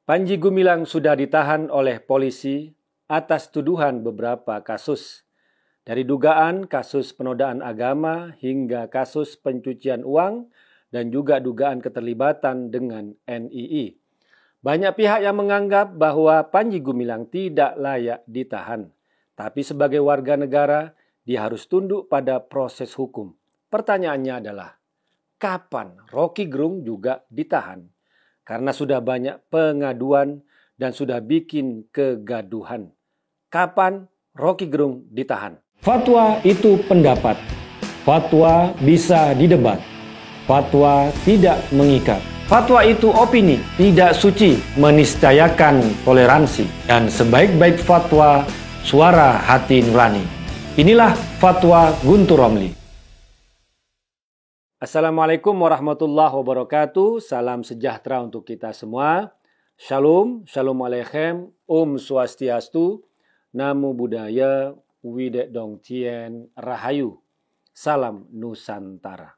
Panji Gumilang sudah ditahan oleh polisi atas tuduhan beberapa kasus, dari dugaan kasus penodaan agama hingga kasus pencucian uang dan juga dugaan keterlibatan dengan NII. Banyak pihak yang menganggap bahwa Panji Gumilang tidak layak ditahan, tapi sebagai warga negara dia harus tunduk pada proses hukum. Pertanyaannya adalah, kapan Rocky Gerung juga ditahan? Karena sudah banyak pengaduan dan sudah bikin kegaduhan. Kapan Rocky Gerung ditahan? Fatwa itu pendapat. Fatwa bisa didebat. Fatwa tidak mengikat. Fatwa itu opini, tidak suci, meniscayakan toleransi. Dan sebaik-baik fatwa, suara hati nurani. Inilah Fatwa Guntur Romli. Assalamualaikum warahmatullahi wabarakatuh. Salam sejahtera untuk kita semua. Shalom, shalom aleichem, swastiastu, namo buddhaya, widek dong tien, rahayu. Salam Nusantara.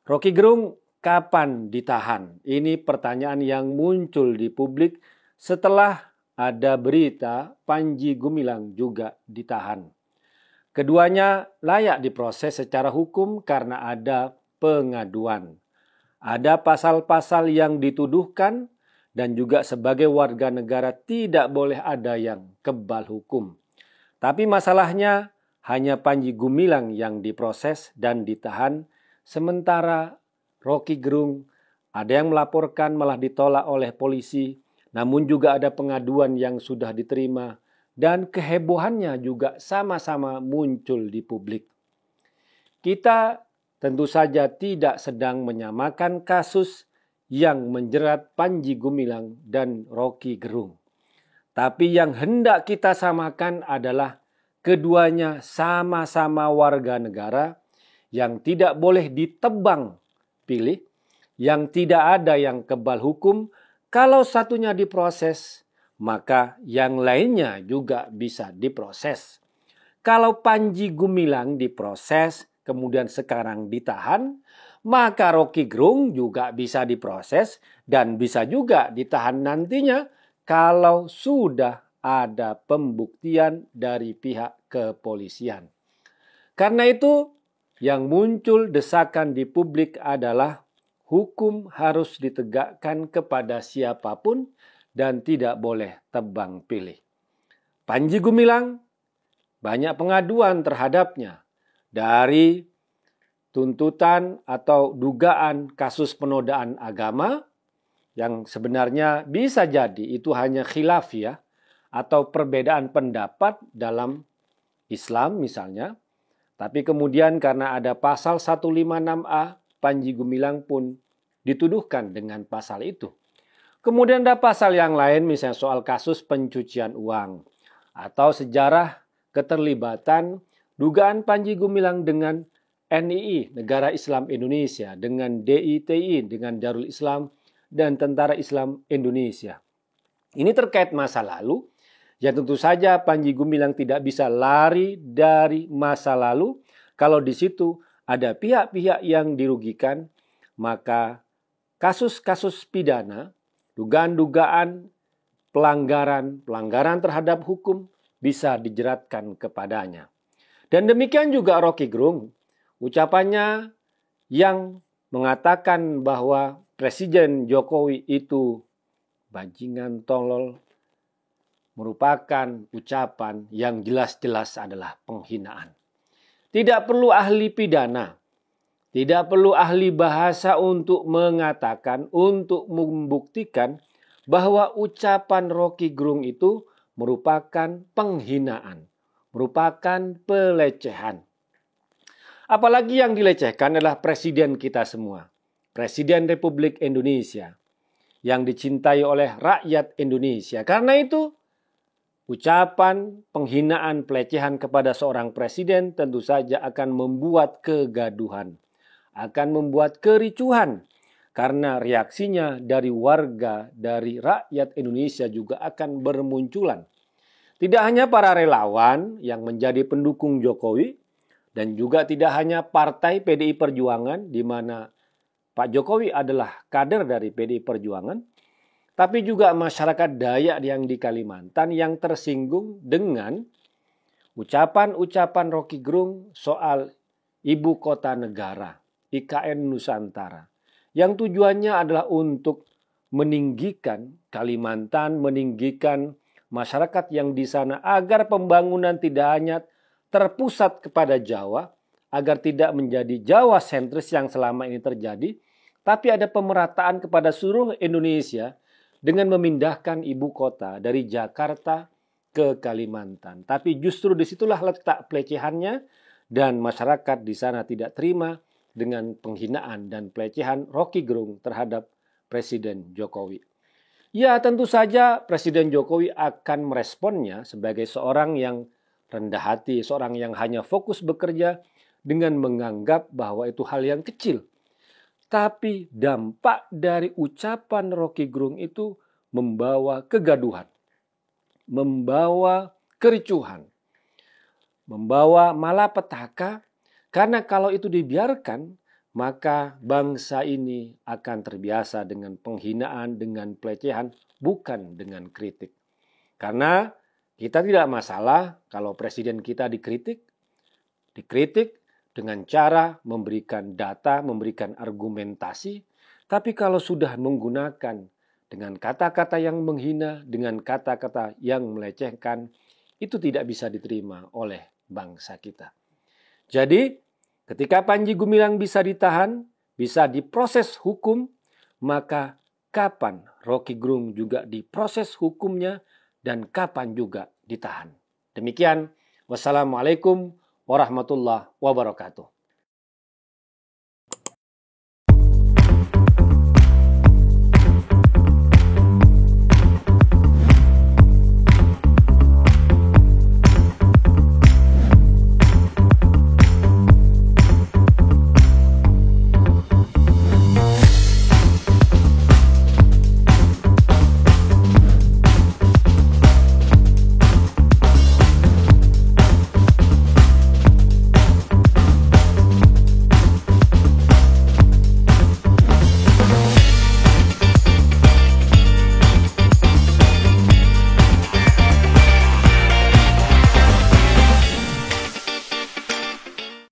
Rocky Gerung kapan ditahan? Ini pertanyaan yang muncul di publik setelah ada berita Panji Gumilang juga ditahan. Keduanya layak diproses secara hukum karena ada pengaduan. Ada pasal-pasal yang dituduhkan dan juga sebagai warga negara tidak boleh ada yang kebal hukum. Tapi masalahnya hanya Panji Gumilang yang diproses dan ditahan, sementara Rocky Gerung ada yang melaporkan malah ditolak oleh polisi, namun juga ada pengaduan yang sudah diterima. Dan kehebohannya juga sama-sama muncul di publik. Kita tentu saja tidak sedang menyamakan kasus yang menjerat Panji Gumilang dan Rocky Gerung. Tapi yang hendak kita samakan adalah keduanya sama-sama warga negara yang tidak boleh ditebang pilih, yang tidak ada yang kebal hukum. Kalau satunya diproses, maka yang lainnya juga bisa diproses. Kalau Panji Gumilang diproses, kemudian sekarang ditahan, maka Rocky Gerung juga bisa diproses dan bisa juga ditahan nantinya kalau sudah ada pembuktian dari pihak kepolisian. Karena itu, yang muncul desakan di publik adalah hukum harus ditegakkan kepada siapapun dan tidak boleh tebang pilih. Panji Gumilang banyak pengaduan terhadapnya dari tuntutan atau dugaan kasus penodaan agama yang sebenarnya bisa jadi itu hanya khilafiyah atau perbedaan pendapat dalam Islam misalnya. Tapi kemudian karena ada pasal 156A, Panji Gumilang pun dituduhkan dengan pasal itu. Kemudian ada pasal yang lain misalnya soal kasus pencucian uang atau sejarah keterlibatan dugaan Panji Gumilang dengan NII, Negara Islam Indonesia, dengan DITI, dengan Darul Islam dan Tentara Islam Indonesia. Ini terkait masa lalu, ya tentu saja Panji Gumilang tidak bisa lari dari masa lalu. Kalau di situ ada pihak-pihak yang dirugikan, maka kasus-kasus pidana, dugaan-dugaan pelanggaran terhadap hukum bisa dijeratkan kepadanya. Dan demikian juga Rocky Gerung. Ucapannya yang mengatakan bahwa Presiden Jokowi itu bajingan tolol merupakan ucapan yang jelas-jelas adalah penghinaan. Tidak perlu ahli pidana. Tidak perlu ahli bahasa untuk mengatakan, untuk membuktikan bahwa ucapan Rocky Gerung itu merupakan penghinaan, merupakan pelecehan. Apalagi yang dilecehkan adalah presiden kita semua, Presiden Republik Indonesia, yang dicintai oleh rakyat Indonesia. Karena itu, ucapan penghinaan pelecehan kepada seorang presiden tentu saja akan membuat kegaduhan, akan membuat kericuhan karena reaksinya dari warga, dari rakyat Indonesia juga akan bermunculan. Tidak hanya para relawan yang menjadi pendukung Jokowi dan juga tidak hanya partai PDI Perjuangan di mana Pak Jokowi adalah kader dari PDI Perjuangan, tapi juga masyarakat Dayak yang di Kalimantan yang tersinggung dengan ucapan-ucapan Roky Gerung soal ibu kota negara, IKN Nusantara, yang tujuannya adalah untuk meninggikan Kalimantan, meninggikan masyarakat yang di sana agar pembangunan tidak hanya terpusat kepada Jawa, agar tidak menjadi Jawa sentris yang selama ini terjadi, tapi ada pemerataan kepada seluruh Indonesia dengan memindahkan ibu kota dari Jakarta ke Kalimantan. Tapi justru disitulah letak pelecehannya dan masyarakat di sana tidak terima dengan penghinaan dan pelecehan Roky Gerung terhadap Presiden Jokowi. Ya, tentu saja Presiden Jokowi akan meresponnya sebagai seorang yang rendah hati, seorang yang hanya fokus bekerja dengan menganggap bahwa itu hal yang kecil. Tapi dampak dari ucapan Roky Gerung itu membawa kegaduhan, membawa kericuhan, membawa malapetaka, karena kalau itu dibiarkan, maka bangsa ini akan terbiasa dengan penghinaan, dengan pelecehan, bukan dengan kritik. Karena kita tidak masalah kalau presiden kita dikritik dengan cara memberikan data, memberikan argumentasi, tapi kalau sudah menggunakan dengan kata-kata yang menghina, dengan kata-kata yang melecehkan, itu tidak bisa diterima oleh bangsa kita. Jadi, ketika Panji Gumilang bisa ditahan, bisa diproses hukum, maka kapan Roky Gerung juga diproses hukumnya dan kapan juga ditahan. Demikian, wassalamualaikum warahmatullahi wabarakatuh.